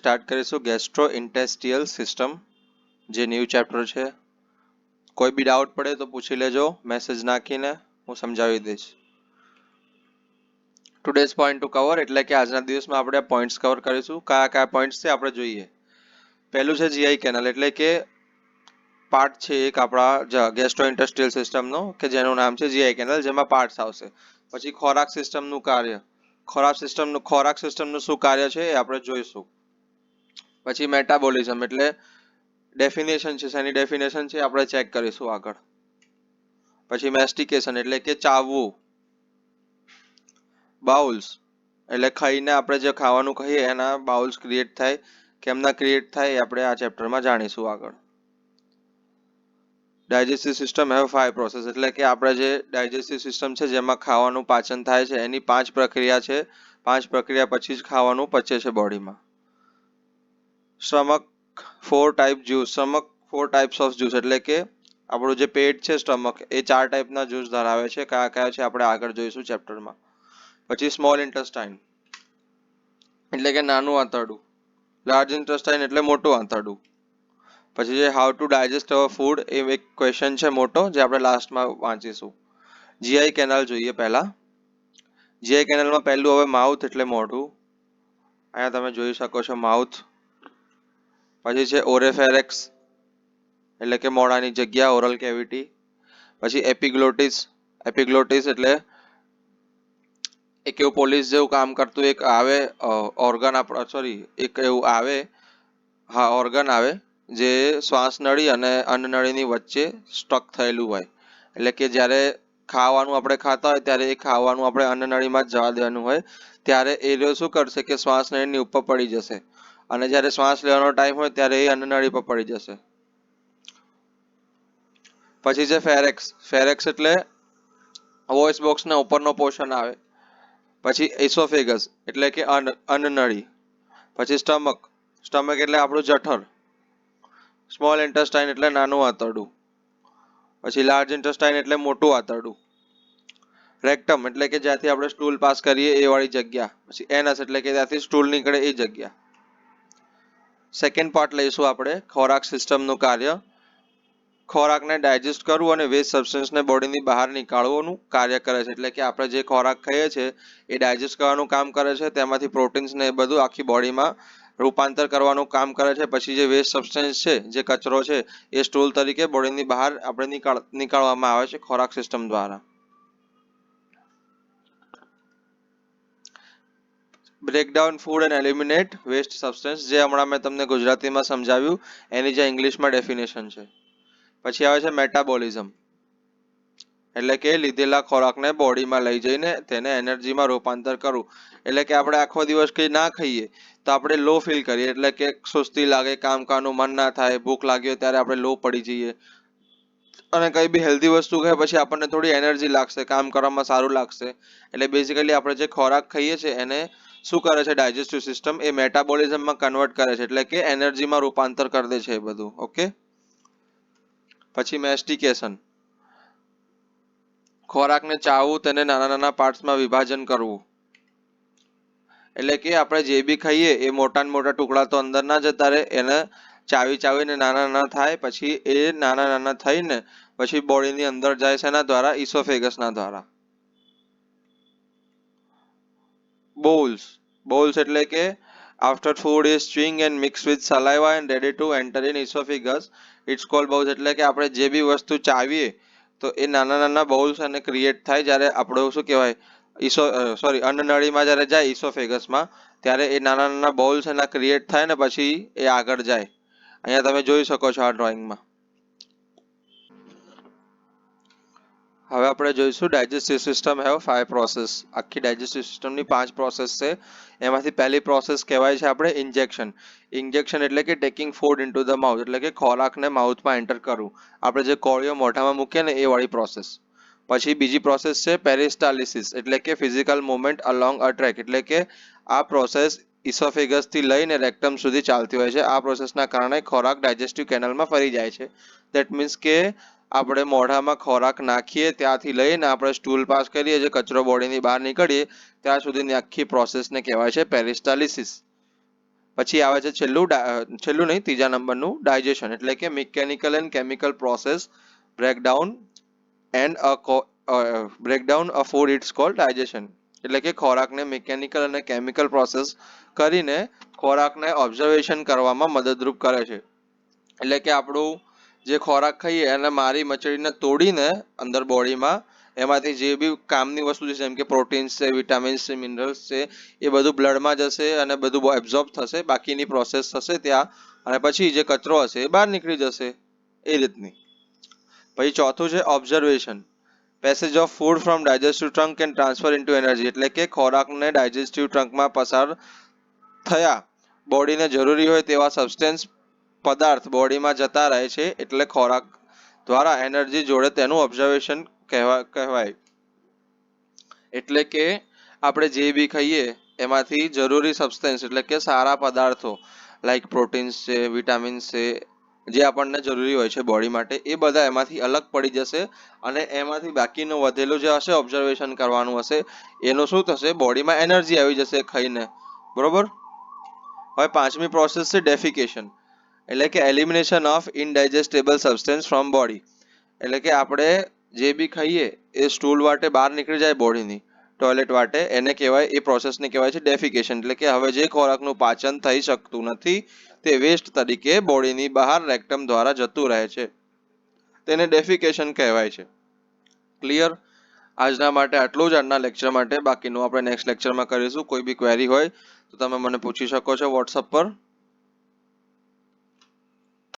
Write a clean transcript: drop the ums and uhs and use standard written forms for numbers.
Start કરીશું gastro ઇન્ટેસ્ટિયલ system, જે new chapter છે. કોઈ બી ડાઉટ પડે તો પૂછી લેજો, મેસેજ નાખીને હું સમજાવી દઈશ. ટુડેઝ પોઈન્ટ ટુ કવર એટલે કે આજના દિવસમાં આપણે પોઈન્ટ્સ કવર કરીશું. કયા કયા પોઈન્ટ્સ છે આપણે જોઈએ. પહેલું છે જીઆઈ કેનલ, એટલે કે પાર્ટ છે એક આપણા ગેસ્ટ્રો ઇન્ટેસ્ટિયલ સિસ્ટમનો, કે જેનું નામ છે જીઆઈ કેનલ, જેમાં પાર્ટ્સ આવશે. પછી ખોરાક સિસ્ટમનું કાર્ય, ખોરાક સિસ્ટમનું શું કાર્ય છે એ આપણે જોઈશું. પછી મેટાબોલિઝમ એટલે ડેફિનેશન છે, શેની ડેફિનેશન છે આપણે ચેક કરીશું આગળ. પછી મેસ્ટિકેશન એટલે કે ચાવવું. બાઉલ્સ એટલે ખાઈને આપણે જે ખાવાનું ખાઈએ એના બાઉલ્સ ક્રિએટ થાય, કેમના ક્રિએટ થાય એ આપણે આ ચેપ્ટરમાં જાણીશું આગળ. ડાયજેસ્ટિવ સિસ્ટમ હેવ 5 પ્રોસેસ એટલે કે આપણે જે ડાયજેસ્ટિવ સિસ્ટમ છે જેમાં ખાવાનું પાચન થાય છે એની 5 પ્રક્રિયા છે. 5 પ્રક્રિયા પછી જ ખાવાનું પચે છે બોડીમાં. સ્ટમક 4 ટાઈપ્સ ઓફ જ્યુસ એટલે કે આપણું જે પેટ છે સ્ટમક એ 4 ટાઈપના જ્યુસ ધરાવે છે. કયા કયા છે આપણે આગળ જોઈશું ચેપ્ટરમાં. પછી સ્મોલ ઇન્ટેસ્ટાઇન એટલે કે નાનું આંતરડું, લાર્જ ઇન્ટેસ્ટાઇન એટલે મોટું આંતરડું. પછી જે how to digest our food એ એક ક્વેશ્ચન છે મોટો, જે આપણે લાસ્ટમાં વાંચીશું. જીઆઈ કેનાલ જોઈએ પહેલા. જીઆઈ કેનાલમાં પહેલું હવે માઉથ એટલે મોઢું. અહીંયા તમે જોઈ શકો છો માઉથ. પછી છે ઓરેફેરેક્સ એટલે કે મોઢાની જગ્યા, ઓરલ કેવિટી. પછી એપિગ્લોટિસ એટલે એક એવું પોલીસ જેવું કામ કરતું એક આવે ઓર્ગન, એક એવું આવે, હા ઓર્ગન આવે જે શ્વાસ નળી અને અન્ન નળીની વચ્ચે સ્ટક થયેલું હોય. એટલે કે જ્યારે ખાવાનું આપણે ખાતા હોય ત્યારે એ ખાવાનું આપણે અન્ન નળીમાં જ જવા દેવાનું હોય, ત્યારે એ રહ્યો શું કરશે કે શ્વાસ નળીની ઉપર પડી જશે, અને જ્યારે શ્વાસ લેવાનો ટાઈમ હોય ત્યારે એ અન્ન નળી પર પડી જશે. પછી છે ફેરેક્સ એટલે વોઇસ બોક્સના ઉપરનો પોર્શન આવે. પછી એસોફેગસ એટલે કે અન્ન નળી. પછી સ્ટમક એટલે આપણું જઠર. સ્મોલ ઇન્ટેસ્ટાઇન એટલે નાનું આંતરડું. પછી લાર્જ ઇન્ટેસ્ટાઇન એટલે મોટું આંતરડું. રેક્ટમ એટલે કે જ્યાંથી આપણે સ્ટૂલ પાસ કરીએ એ વાળી જગ્યા. પછી એનસ એટલે કે ત્યાંથી સ્ટૂલ નીકળે એ જગ્યા. સેકન્ડ પાર્ટ લઈશું આપણે, ખોરાક સિસ્ટમનું કાર્ય. ખોરાકને ડાયજેસ્ટ કરવું અને વેસ્ટ સબસ્ટન્સને બોડીની બહાર નીકાળવાનું કાર્ય કરે છે. એટલે કે આપણે જે ખોરાક ખાઈએ છીએ એ ડાયજેસ્ટ કરવાનું કામ કરે છે, તેમાંથી પ્રોટીન્સ ને એ બધું આખી બોડીમાં રૂપાંતર કરવાનું કામ કરે છે. પછી જે વેસ્ટ સબસ્ટન્સ છે, જે કચરો છે, એ સ્ટૂલ તરીકે બોડીની બહાર આપણે નીકાળવામાં આવે છે ખોરાક સિસ્ટમ દ્વારા. Breakdown food and eliminate waste substance, જે હમણાં મેં તમને ગુજરાતીમાં સમજાવ્યું એની જે ઇંગ્લિશમાં ડેફિનેશન છે. પછી આવે છે મેટાબોલિઝમ એટલે કે લીધેલા ખોરાકને બોડીમાં લઈ જઈને તેને એનર્જીમાં રૂપાંતર કરવું. એટલે કે આપણે આખો દિવસ કંઈ ના ખાઈએ તો આપણે લો ફીલ કરીએ, એટલે કે સુસ્તી લાગે, કામ કરવાનું મન ના થાય, ભૂખ લાગી હોય ત્યારે આપણે લો પડી જઈએ. અને કઈ બી હેલ્ધી વસ્તુ ખાય પછી આપણને થોડી એનર્જી લાગશે, કામ કરવામાં સારું લાગશે. એટલે બેઝિકલી આપણે જે ખોરાક ખાઈએ છીએ એને શું કરે છે ડાયજેસ્ટિવ સિસ્ટમ, એ મેટાબોલિઝમમાં કન્વર્ટ કરે છે, એટલે કે એનર્જીમાં રૂપાંતર કરી દે છે એ બધું. ઓકે. પછી મેસ્ટિકેશન, ખોરાકને ચાવવું, તેને નાના નાના પાર્ટ્સમાં વિભાજન કરવું. એટલે કે આપણે જે બી ખાઈએ એ મોટા ને મોટા ટુકડા તો અંદર ના જતા રહે, એને ચાવીને નાના નાના થાય. પછી એ નાના નાના થઈને પછી બોડીની અંદર જાય છે એના દ્વારા, ઇસોફેગસના દ્વારા. Bowls એટલે કે after food is chewing and mixed with saliva and ready to enter in esophagus, it's called bowls. એટલે કે આપણે જે બી વસ્તુ ચાવીએ તો એ નાના નાના બાઉલ્સ અને ક્રિએટ થાય જ્યારે આપણે શું કહેવાય અન્ન નળીમાં જ્યારે જાય ઇસોફેગસમાં, ત્યારે એ નાના નાના બાઉલ્સ એના ક્રિએટ થાય ને પછી એ આગળ જાય. અહીંયા તમે જોઈ શકો છો આ ડ્રોઈંગમાં. હવે આપણે જોઈશું ડાયજેસ્ટિવ સિસ્ટમ હેવ 5 પ્રોસેસ. આખી ડાયજેસ્ટિવ સિસ્ટમની 5 પ્રોસેસ છે. એમાંથી પહેલી પ્રોસેસ કહેવાય છે આપણે ઇન્જેક્શન એટલે કે taking food into the mouth, એટલે કે ખોરાકને માઉથમાં એન્ટર કરવું. આપણે જે કોળીઓ મોઢામાં મૂકીએ ને એ વાળી પ્રોસેસ. પછી બીજી પ્રોસેસ છે પેરિસ્ટાલિસિસ એટલે કે ફિઝિકલ મૂવમેન્ટ અલોંગ અ ટ્રેક, એટલે કે આ પ્રોસેસ ઇસોફેગસથી લઈને રેક્ટમ સુધી ચાલતી હોય છે. આ પ્રોસેસના કારણે ખોરાક ડાયજેસ્ટિવ કેનલમાં ફરી જાય છે. દેટ મીન્સ કે આપણે મોઢામાં ખોરાક નાખીએ ત્યાંથી લઈને આપણે સ્ટૂલ પાસ કરીએ, જે કચરો બોડીની બહાર નીકળીએ ત્યાં સુધીની આખી પ્રોસેસને કહેવાય છે પેરિસ્ટાલિસિસ. પછી આવે છે છેલ્લું નહીં, ત્રીજા નંબરનું ડાયજેશન, એટલે કે mechanical and chemical process breakdown and breakdown a food it's called digestion, એટલે કે ખોરાકને મિકેનિકલ અને કેમિકલ પ્રોસેસ કરીને ખોરાકને ઓબ્ઝર્વેશન કરવામાં મદદરૂપ કરે છે. એટલે કે આપણું જે ખોરાક ખાઈએ એને મારી મચડીને તોડીને અંદર બોડીમાં એમાંથી જે બી કામની વસ્તુ છે જેમ કે પ્રોટીન્સ છે, વિટામિન્સ છે, મિનરલ્સ છે, એ બધું બ્લડમાં જશે અને બધું એબ્ઝોર્બ થશે, બાકીની પ્રોસેસ થશે ત્યાં, અને પછી જે કચરો હશે એ બહાર નીકળી જશે, એ રીતની. પછી ચોથું છે observation. Passage of food from digestive trunk can transfer into energy, એટલે કે ખોરાકને ડાયજેસ્ટિવ ટ્રંકમાં પસાર થયા બોડીને જરૂરી હોય તેવા સબસ્ટેન્સ પદાર્થ બોડીમાં જતા રહે છે, એટલે ખોરાક દ્વારા એનર્જી જોડે તેનું ઓબ્ઝર્વેશન કહેવાય. એટલે કે આપણે જે બી ખાઈએ એમાંથી જરૂરી સબસ્ટેન્સ એટલે કે સારા પદાર્થો લાઈક પ્રોટીન્સ છે, વિટામિન્સ છે, જે આપણને જરૂરી હોય છે બોડી માટે, એ બધા એમાંથી અલગ પડી જશે અને એમાંથી બાકીનું વધેલું જે હશે ઓબ્ઝર્વેશન કરવાનું હશે એનું શું થશે, બોડીમાં એનર્જી આવી જશે ખાઈને, બરોબર. હવે પાંચમી પ્રોસેસ છે ડેફિકેશન, એટલે કે elimination of indigestible substance from body, એટલે કે આપણે જે બી ખાઈએ એ સ્ટૂલ વાટે બહાર નીકળી જાય બોડીની ટોયલેટ વાટે, એને કહેવાય, એ પ્રોસેસને કહેવાય છે ડેફિકેશન, એટલે કે હવે જે ખોરાકનું પાચન થઈ શકતું નથી તે વેસ્ટ તરીકે બોડીની બહાર રેક્ટમ દ્વારા જતું રહે છે, તેને ડેફિકેશન કહેવાય છે. ક્લિયર? આજના માટે આટલું જ, આજના લેક્ચર માટે. બાકીનું આપણે નેક્સ્ટ લેક્ચરમાં કરીશું. કોઈ બી ક્વેરી હોય તો તમે મને પૂછી શકો છો વોટ્સઅપ પર.